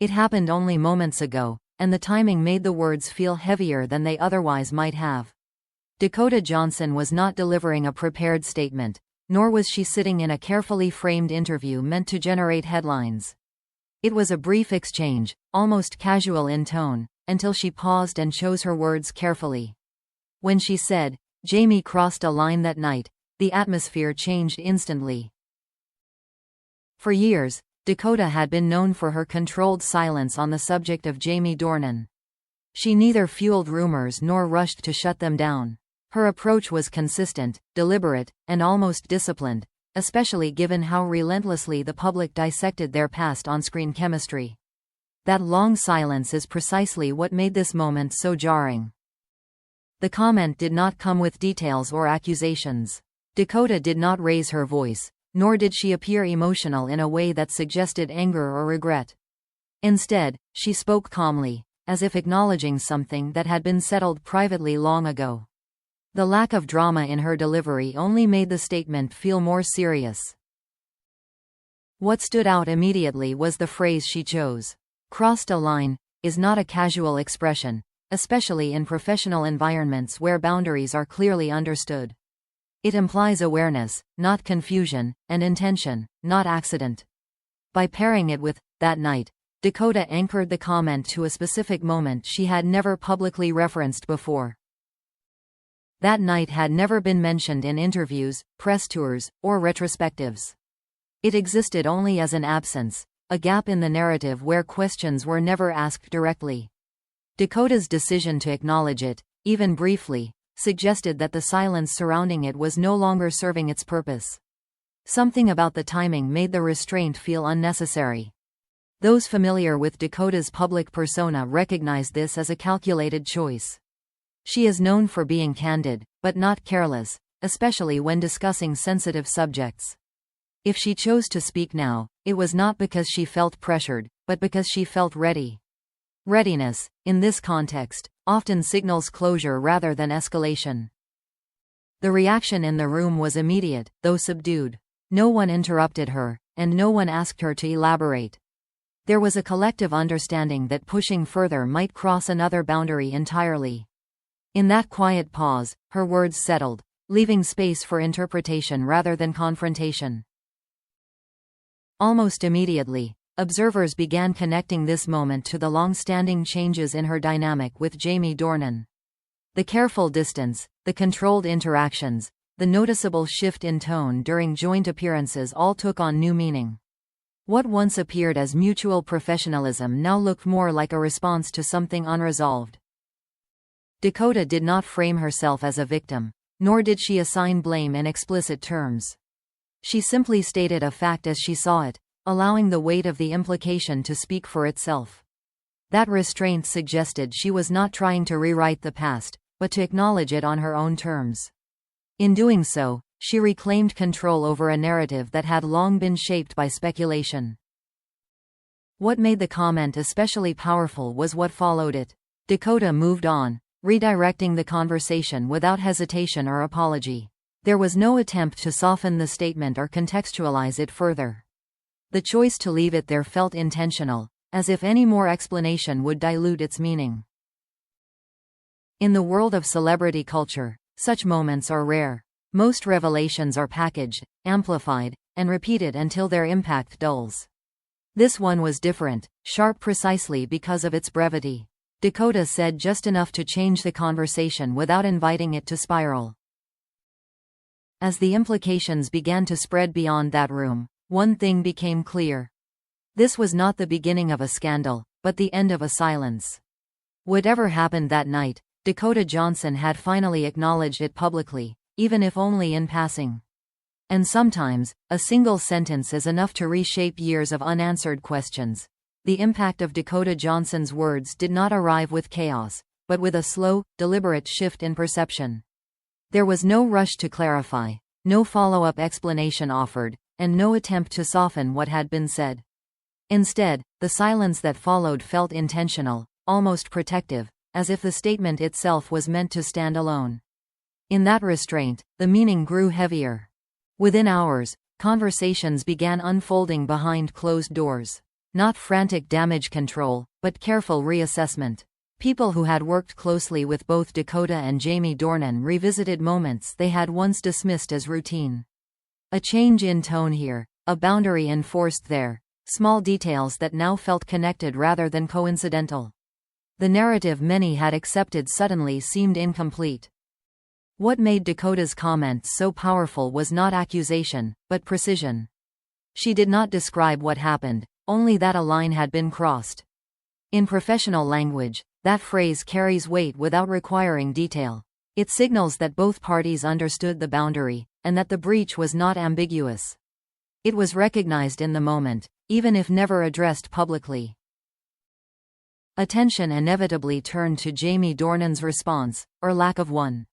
It happened only moments ago, and the timing made the words feel heavier than they otherwise might have. Dakota Johnson was not delivering a prepared statement, nor was she sitting in a carefully framed interview meant to generate headlines. It was a brief exchange, almost casual in tone, until she paused and chose her words carefully. When she said, "Jamie crossed a line that night," the atmosphere changed instantly. For years, Dakota had been known for her controlled silence on the subject of Jamie Dornan. She neither fueled rumors nor rushed to shut them down. Her approach was consistent, deliberate, and almost disciplined, especially given how relentlessly the public dissected their past on-screen chemistry. That long silence is precisely what made this moment so jarring. The comment did not come with details or accusations. Dakota did not raise her voice, nor did she appear emotional in a way that suggested anger or regret. Instead, she spoke calmly, as if acknowledging something that had been settled privately long ago. The lack of drama in her delivery only made the statement feel more serious. What stood out immediately was the phrase she chose. "Crossed a line" is not a casual expression, especially in professional environments where boundaries are clearly understood. It implies awareness, not confusion, and intention, not accident. By pairing it with "that night," Dakota anchored the comment to a specific moment she had never publicly referenced before. That night had never been mentioned in interviews, press tours, or retrospectives. It existed only as an absence, a gap in the narrative where questions were never asked directly. Dakota's decision to acknowledge it, even briefly, suggested that the silence surrounding it was no longer serving its purpose. Something about the timing made the restraint feel unnecessary. Those familiar with Dakota's public persona recognized this as a calculated choice. She is known for being candid, but not careless, especially when discussing sensitive subjects. If she chose to speak now, it was not because she felt pressured, but because she felt ready. Readiness, in this context, often signals closure rather than escalation. The reaction in the room was immediate, though subdued. No one interrupted her, and no one asked her to elaborate. There was a collective understanding that pushing further might cross another boundary entirely. In that quiet pause, her words settled, leaving space for interpretation rather than confrontation. Almost immediately, observers began connecting this moment to the long-standing changes in her dynamic with Jamie Dornan. The careful distance, the controlled interactions, the noticeable shift in tone during joint appearances all took on new meaning. What once appeared as mutual professionalism now looked more like a response to something unresolved. Dakota did not frame herself as a victim, nor did she assign blame in explicit terms. She simply stated a fact as she saw it, allowing the weight of the implication to speak for itself. That restraint suggested she was not trying to rewrite the past, but to acknowledge it on her own terms. In doing so, she reclaimed control over a narrative that had long been shaped by speculation. What made the comment especially powerful was what followed it. Dakota moved on, redirecting the conversation without hesitation or apology. There was no attempt to soften the statement or contextualize it further. The choice to leave it there felt intentional, as if any more explanation would dilute its meaning. In the world of celebrity culture, such moments are rare. Most revelations are packaged, amplified, and repeated until their impact dulls. This one was different, sharp precisely because of its brevity. Dakota said just enough to change the conversation without inviting it to spiral. As the implications began to spread beyond that room, one thing became clear. This was not the beginning of a scandal, but the end of a silence. Whatever happened that night, Dakota Johnson had finally acknowledged it publicly, even if only in passing. And sometimes, a single sentence is enough to reshape years of unanswered questions. The impact of Dakota Johnson's words did not arrive with chaos, but with a slow, deliberate shift in perception. There was no rush to clarify, no follow-up explanation offered, and no attempt to soften what had been said. Instead, the silence that followed felt intentional, almost protective, as if the statement itself was meant to stand alone. In that restraint, the meaning grew heavier. Within hours, conversations began unfolding behind closed doors. Not frantic damage control, but careful reassessment. People who had worked closely with both Dakota and Jamie Dornan revisited moments they had once dismissed as routine. A change in tone here, a boundary enforced there, small details that now felt connected rather than coincidental. The narrative many had accepted suddenly seemed incomplete. What made Dakota's comments so powerful was not accusation, but precision. She did not describe what happened, only that a line had been crossed. In professional language, that phrase carries weight without requiring detail. It signals that both parties understood the boundary, and that the breach was not ambiguous. It was recognized in the moment, even if never addressed publicly. Attention inevitably turned to Jamie Dornan's response, or lack of one.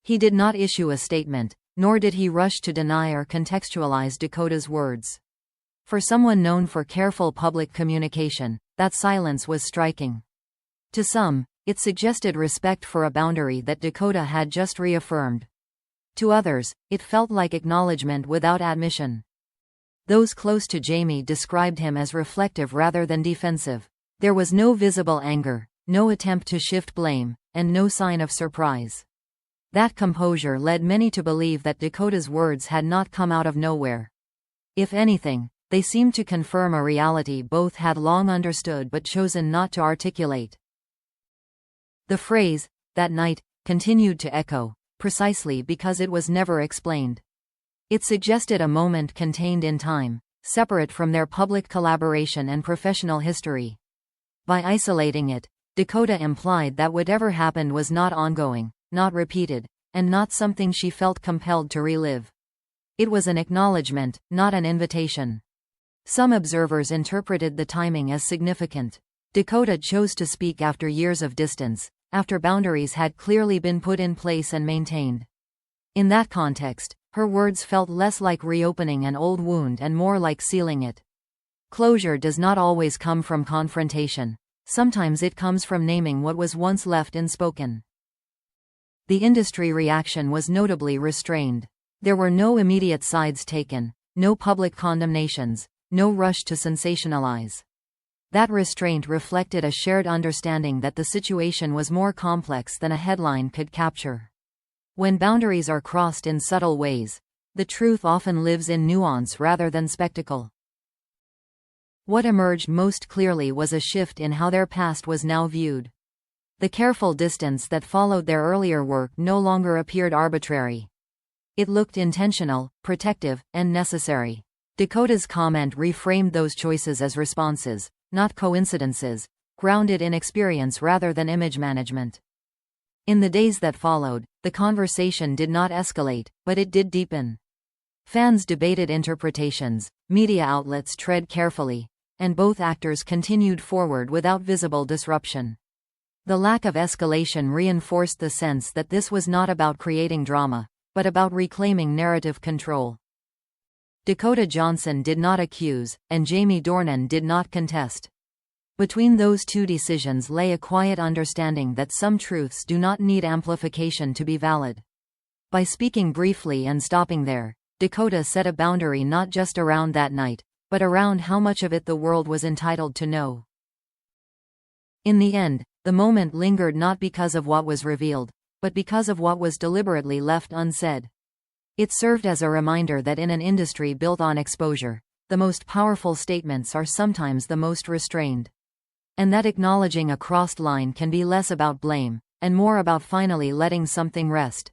He did not issue a statement, nor did he rush to deny or contextualize Dakota's words. For someone known for careful public communication, that silence was striking. To some, it suggested respect for a boundary that Dakota had just reaffirmed. To others, it felt like acknowledgement without admission. Those close to Jamie described him as reflective rather than defensive. There was no visible anger, no attempt to shift blame, and no sign of surprise. That composure led many to believe that Dakota's words had not come out of nowhere. If anything, they seemed to confirm a reality both had long understood but chosen not to articulate. The phrase, "that night," continued to echo, precisely because it was never explained. It suggested a moment contained in time, separate from their public collaboration and professional history. By isolating it, Dakota implied that whatever happened was not ongoing, not repeated, and not something she felt compelled to relive. It was an acknowledgement, not an invitation. Some observers interpreted the timing as significant. Dakota chose to speak after years of distance, after boundaries had clearly been put in place and maintained. In that context, her words felt less like reopening an old wound and more like sealing it. Closure does not always come from confrontation. Sometimes it comes from naming what was once left unspoken. The industry reaction was notably restrained. There were no immediate sides taken, no public condemnations, no rush to sensationalize. That restraint reflected a shared understanding that the situation was more complex than a headline could capture. When boundaries are crossed in subtle ways, the truth often lives in nuance rather than spectacle. What emerged most clearly was a shift in how their past was now viewed. The careful distance that followed their earlier work no longer appeared arbitrary. It looked intentional, protective, and necessary. Dakota's comment reframed those choices as responses, not coincidences, grounded in experience rather than image management. In the days that followed, the conversation did not escalate, but it did deepen. Fans debated interpretations, media outlets tread carefully, and both actors continued forward without visible disruption. The lack of escalation reinforced the sense that this was not about creating drama, but about reclaiming narrative control. Dakota Johnson did not accuse, and Jamie Dornan did not contest. Between those two decisions lay a quiet understanding that some truths do not need amplification to be valid. By speaking briefly and stopping there, Dakota set a boundary not just around that night, but around how much of it the world was entitled to know. In the end, the moment lingered not because of what was revealed, but because of what was deliberately left unsaid. It served as a reminder that in an industry built on exposure, the most powerful statements are sometimes the most restrained. And that acknowledging a crossed line can be less about blame, and more about finally letting something rest.